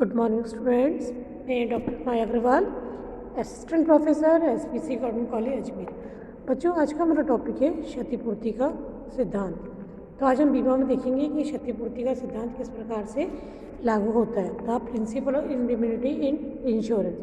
Good morning students. मैं doctor Maya Agrawal, assistant professor SPC government college Ajmer. बच्चों, आज का हमारा टॉपिक है क्षतिपूर्ति का सिद्धांत। तो आज हम बीमा में देखेंगे कि क्षतिपूर्ति का सिद्धांत किस प्रकार से लागू होता है। The principle of indemnity in insurance.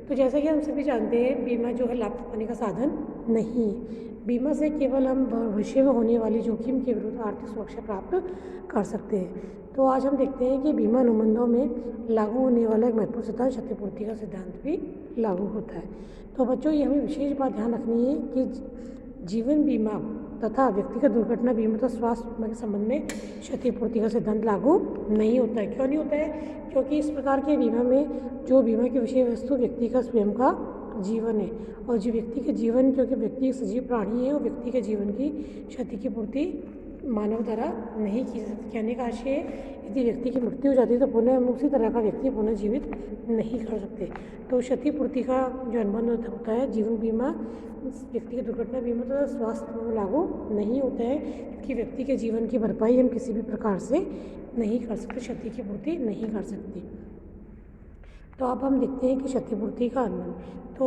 तो जैसा कि हम सभी जानते हैं, बीमा जो है लाभ कमाने का साधन नहीं है। बीमा से केवल हम भविष्य में होने वाली जोखिम के विरुद्ध आर्थिक सुरक्षा प्राप्त कर सकते हैं। तो आज हम देखते हैं कि बीमा अनुबंधों में लागू होने वाला एक महत्वपूर्ण सिद्धांत क्षतिपूर्ति का सिद्धांत भी लागू होता है। तो बच्चों, ये हमें विशेष बात ध्यान रखनी है कि जीवन बीमा तथा व्यक्तिगत दुर्घटना बीमा तथा स्वास्थ्य बीमा के संबंध में क्षतिपूर्ति का सिद्धांत लागू नहीं होता है। क्यों नहीं होता है? क्योंकि इस प्रकार के बीमा में जो बीमा की विषय वस्तु व्यक्ति का स्वयं का जीवन है, और जो व्यक्ति के जीवन, क्योंकि व्यक्ति एक सजीव प्राणी है और व्यक्ति के जीवन की क्षति की पूर्ति मानव द्वारा नहीं की सकती। कहने का आशय है, यदि व्यक्ति की मृत्यु हो जाती है तो पुनः हम उसी तरह का व्यक्ति पुनः जीवित नहीं कर सकते। तो क्षतिपूर्ति का जो अनुबंध होता है जीवन बीमा व्यक्तिगत दुर्घटना बीमा तो स्वास्थ्य बीमा लागू नहीं होता है, क्योंकि व्यक्ति के जीवन की भरपाई हम किसी भी प्रकार से नहीं कर सकते, क्षति की पूर्ति नहीं कर सकते। तो अब हम देखते हैं कि क्षतिपूर्ति का अनुबंध। तो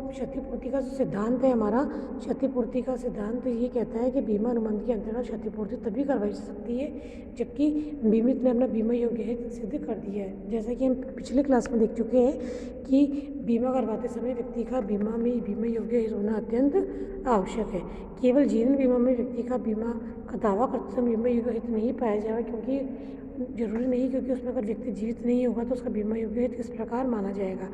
क्षतिपूर्ति का जो सिद्धांत है हमारा, क्षतिपूर्ति का सिद्धांत ये कहता है कि बीमा अनुबंध के अंतर्गत क्षतिपूर्ति तभी करवाई जा सकती है जबकि बीमित ने अपना बीमा योग्य है सिद्ध कर दिया है। जैसा कि हम पिछले क्लास में देख चुके हैं कि बीमा करवाते समय व्यक्ति का बीमा में बीमा योग्य होना अत्यंत आवश्यक है। केवल जीवन बीमा में व्यक्ति का बीमा का दावा करते समय बीमा योग्य हित नहीं पाया जाएगा, क्योंकि जरूरी नहीं, क्योंकि उसमें अगर व्यक्ति जीवित नहीं होगा तो उसका बीमा योग्य हित किस प्रकार माना जाएगा।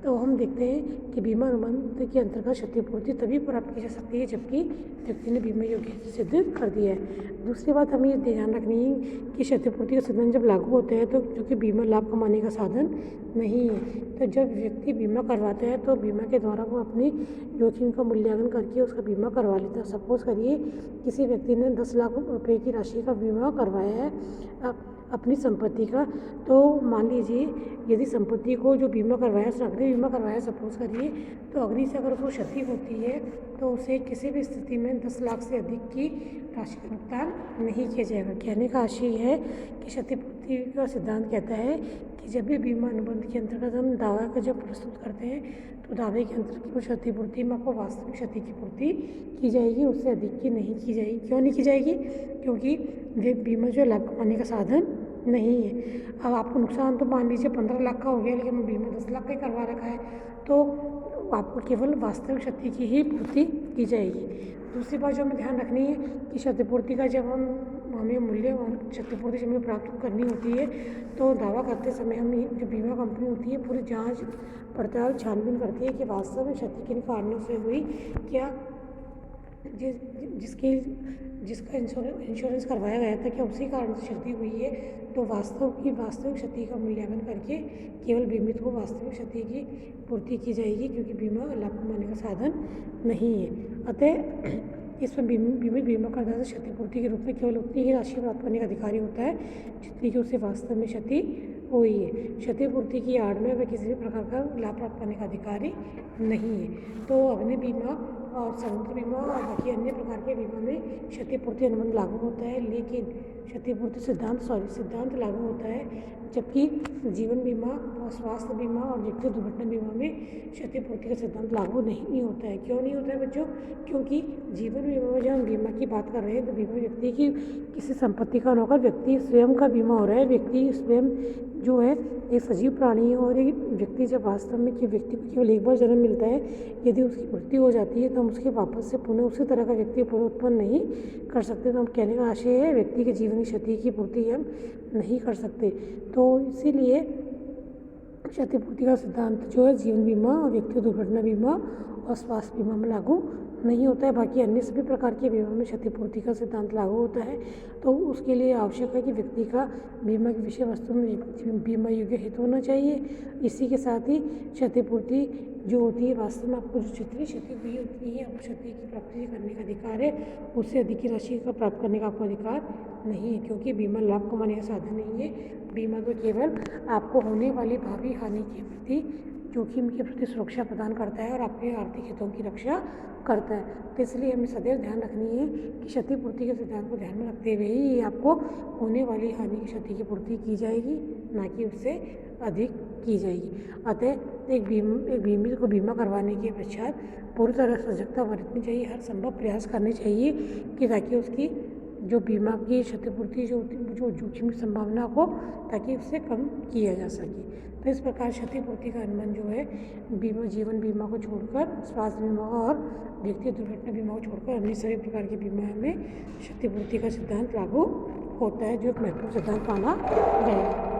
तो हम देखते हैं कि बीमा अनुबंध के अंतर्गत क्षतिपूर्ति तभी प्राप्त की जा सकती है जबकि व्यक्ति ने बीमा योग्य हित सिद्ध कर दिया है। दूसरी बात हमें ये ध्यान रखनी है कि क्षतिपूर्ति का सिद्धांत जब लागू होता है तो क्योंकि बीमा लाभ कमाने का साधन नहीं है, तो जब व्यक्ति बीमा करवाता है तो बीमा के द्वारा वो अपनी जोखिम का मूल्यांकन करके उसका बीमा करवा लेता है। सपोज करिए किसी व्यक्ति ने 10 लाख रुपए की राशि का बीमा करवाया है अपनी संपत्ति का, तो मान लीजिए यदि संपत्ति को जो बीमा करवाया उसने अग्नि बीमा करवाया सपोज करिए, तो अग्नि से अगर उसको क्षति होती है तो उसे किसी भी स्थिति में 10 लाख से अधिक की राशि का भुगतान नहीं किया जाएगा। कहने का आशय है कि क्षतिपूर्ति का सिद्धांत कहता है कि जब भी बीमा अनुबंध के अंतर्गत हम दावा का जब प्रस्तुत करते हैं तो दावे के अंतर्गत क्षतिपूर्ति में आपको वास्तविक क्षति की पूर्ति की जाएगी, उससे अधिक की नहीं की जाएगी। क्यों नहीं की जाएगी? क्योंकि वे बीमा जो है लाभ कमाने का साधन नहीं है। अब आपको नुकसान तो मान लीजिए 15 लाख का हो गया, लेकिन बीमा 10 लाख का ही करवा रखा है, तो आपको केवल वास्तविक क्षति की ही पूर्ति की जाएगी। दूसरी बात जो हमें ध्यान रखनी है कि क्षतिपूर्ति का जब हमें मूल्य क्षतिपूर्ति जब हमें प्राप्त करनी होती है तो दावा करते समय हम जो बीमा कंपनी होती है पूरी जांच पड़ताल छानबीन करती है कि वास्तव में क्षति किन कारणों से हुई, क्या जिसका इंश्योरेंस करवाया गया था क्या उसी कारण से क्षति हुई है। तो वास्तविक क्षति का मूल्यांकन करके केवल बीमित को वास्तविक क्षति की पूर्ति की जाएगी, क्योंकि बीमा लाभ कमाने का साधन नहीं है। अतः इसमें बीमित बीमा करदाता क्षतिपूर्ति के रूप में केवल उतनी ही राशि प्राप्त करने का अधिकारी होता है जितनी कि उसे वास्तव में क्षति हुई है। क्षतिपूर्ति की आड़ में वह किसी भी प्रकार का लाभ प्राप्त करने का अधिकारी नहीं है। तो अग्नि बीमा और समुद्र बीमा और बाकी अन्य प्रकार के बीमा में क्षतिपूर्ति अनुबंध लागू होता है, लेकिन क्षतिपूर्ति सिद्धांत लागू होता है जबकि जीवन बीमा और स्वास्थ्य बीमा और व्यक्तिगत दुर्घटना बीमा में क्षतिपूर्ति का सिद्धांत लागू नहीं होता है। क्यों नहीं होता है बच्चों? क्योंकि जीवन बीमा में जब हम बीमा की बात कर रहे हैं तो बीमा व्यक्ति की किसी संपत्ति का न होकर व्यक्ति स्वयं का बीमा हो रहा है। व्यक्ति स्वयं जो है एक सजीव प्राणी है, और एक व्यक्ति जब वास्तव में कि व्यक्ति को केवल एक बार जन्म मिलता है, यदि उसकी मृत्यु हो जाती है तो हम उसके वापस से पुनः उसी तरह का व्यक्ति पुनः उत्पन्न नहीं कर सकते। तो हम कहने का आशय है व्यक्ति के जीवन की क्षति की पूर्ति हम नहीं कर सकते। तो इसीलिए क्षतिपूर्ति का सिद्धांत जो है जीवन बीमा और व्यक्तिगत दुर्घटना बीमा और स्वास्थ्य बीमा में लागू नहीं होता है। बाकी अन्य सभी प्रकार के बीमा में क्षतिपूर्ति का सिद्धांत लागू होता है। तो उसके लिए आवश्यक है कि व्यक्ति का बीमा की विषय वस्तु में बीमा योग्य हित होना चाहिए। इसी के साथ ही क्षतिपूर्ति जो होती है वास्तव में आपको जो क्षति हुई उतनी ही आपको क्षति की प्राप्ति करने का अधिकार है, उससे अधिक की राशि का प्राप्त करने का आपको अधिकार नहीं है, क्योंकि बीमा लाभ कमाने का साधन नहीं है। बीमा तो केवल आपको होने वाली भावी हानि के प्रति जोखिम के प्रति सुरक्षा प्रदान करता है और आपके आर्थिक हितों की रक्षा करता है। तो इसलिए हमें सदैव ध्यान रखनी है कि क्षतिपूर्ति के सिद्धांत को ध्यान में रखते हुए ही आपको होने वाली हानि की क्षति की पूर्ति की जाएगी, ना कि उससे अधिक की जाएगी। अतः एक बीमित को बीमा करवाने के पश्चात पूरी तरह सजगता बरतनी चाहिए, हर संभव प्रयास करने चाहिए कि ताकि उसकी जो बीमा की क्षतिपूर्ति जो जोखिम की संभावना हो, ताकि उससे कम किया जा सके। तो इस प्रकार क्षतिपूर्ति का अनुबंध जो है बीमा, जीवन बीमा को छोड़कर, स्वास्थ्य बीमा और व्यक्तिगत दुर्घटना बीमा को छोड़कर अन्य सभी प्रकार के बीमा में क्षतिपूर्ति का सिद्धांत लागू होता है, जो एक महत्वपूर्ण सिद्धांत माना गया है।